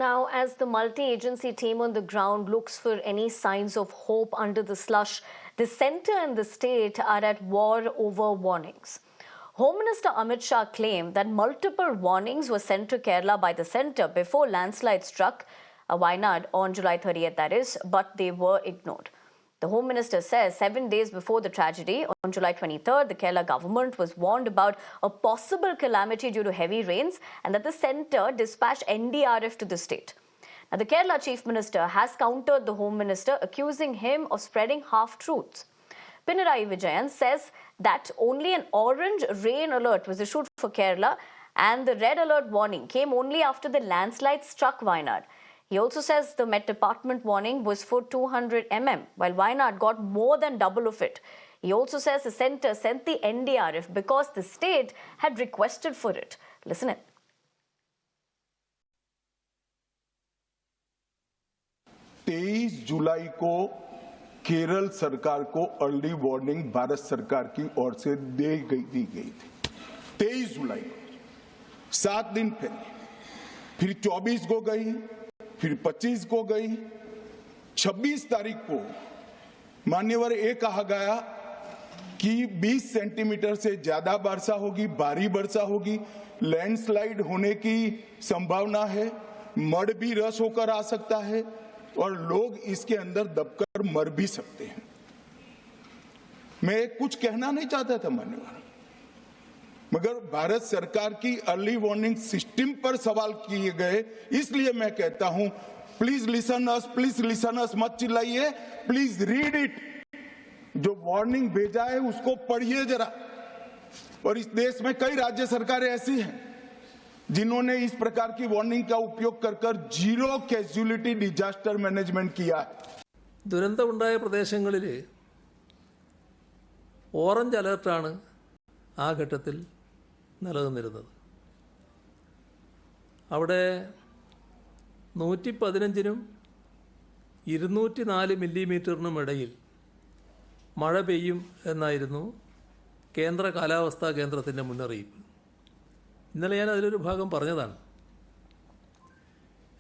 Now, as the multi-agency team on the ground looks for any signs of hope under the slush, the centre and the state are at war over warnings. Home Minister Amit Shah claimed that multiple warnings were sent to Kerala by the centre before landslide struck Wayanad on July 30th, that is, but they were ignored. The Home Minister says 7 days before the tragedy, on July 23rd, the Kerala government was warned about a possible calamity due to heavy rains and that the centre dispatched NDRF to the state. Now, the Kerala Chief Minister has countered the Home Minister, accusing him of spreading half-truths. Pinarayi Vijayan says that only an orange rain alert was issued for Kerala and the red alert warning came only after the landslide struck Wayanad. He also says the Met Department warning was for 200 mm, while Wayanad got more than double of it. He also says the centre sent the NDRF because the state had requested for it. Listen in. जुलाई को केरल सरकार को early warning Bharat सरकार की ओर से दी गई थी। 23 जुलाई को 7 दिन पहले, फिर 24 को गई, फिर 25 को गई, 26 तारीख को मान्यवर ये कहा गया कि 20 सेंटीमीटर से ज्यादा वर्षा होगी, भारी वर्षा होगी, लैंडस्लाइड होने की संभावना है, मड भी रस होकर आ सकता है और लोग इसके अंदर दबकर मर भी सकते हैं। मैं कुछ कहना नहीं चाहता था मान्यवर, मगर भारत सरकार की अर्ली वार्निंग सिस्टम पर सवाल किए गए, इसलिए मैं कहता हूं प्लीज लिसन अस, मत चिल्लाइए, प्लीज रीड इट। जो वार्निंग भेजा है उसको पढ़िए जरा। और इस देश में कई राज्य सरकारें ऐसी हैं जिन्होंने इस प्रकार की वार्निंग का उपयोग कर जीरो कैजुअलिटी डिजास्टर मैनेजमेंट किया है। ദുരന്തമുണ്ടായ പ്രദേശങ്ങളിൽ ഓറഞ്ച് അലർട്ടാണ് ആ ഘട്ടത്തിൽ നിലനിന്നിരുന്നത്. അവിടെ 115നും 204 മില്ലിമീറ്ററിനും ഇടയിൽ മഴ പെയ്യും എന്നായിരുന്നു കേന്ദ്ര കാലാവസ്ഥാ കേന്ദ്രത്തിൻ്റെ മുന്നറിയിപ്പ്. ഇന്നലെ ഞാൻ അതിലൊരു ഭാഗം പറഞ്ഞതാണ്.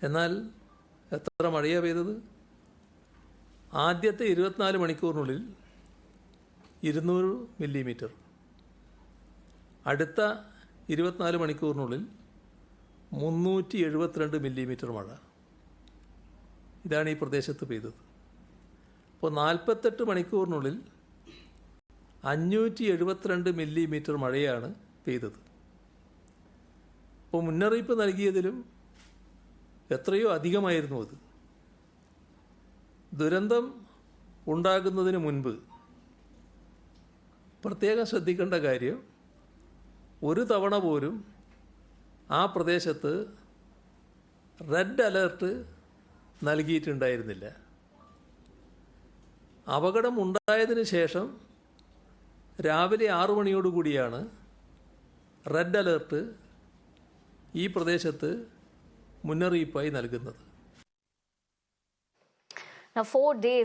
എന്നാൽ എത്ര മഴയാണ് പെയ്തത്? ആദ്യത്തെ 24 മണിക്കൂറിനുള്ളിൽ 200 മില്ലിമീറ്റർ, അടുത്ത 24 മണിക്കൂറിനുള്ളിൽ 372 മില്ലിമീറ്റർ മഴ. ഇതാണ് ഈ പ്രദേശത്ത് പെയ്തത്. അപ്പോൾ 48 മണിക്കൂറിനുള്ളിൽ 572 മില്ലിമീറ്റർ മഴയാണ് പെയ്തത്. അപ്പോൾ മുന്നറിയിപ്പ് നൽകിയതിലും എത്രയോ അധികമായിരുന്നു അത്. ദുരന്തം ഉണ്ടാകുന്നതിന് മുൻപ് പ്രത്യേകം ശ്രദ്ധിക്കേണ്ട കാര്യം, ഒരു തവണ പോലും ആ പ്രദേശത്ത് റെഡ് അലേർട്ട് നൽകിയിട്ടുണ്ടായിരുന്നില്ല. അപകടം ഉണ്ടായതിന് ശേഷം രാവിലെ 6 മണിയോടുകൂടിയാണ് റെഡ് അലേർട്ട് ഈ പ്രദേശത്ത് മുന്നറിയിപ്പായി നൽകുന്നത്. Now, 4 days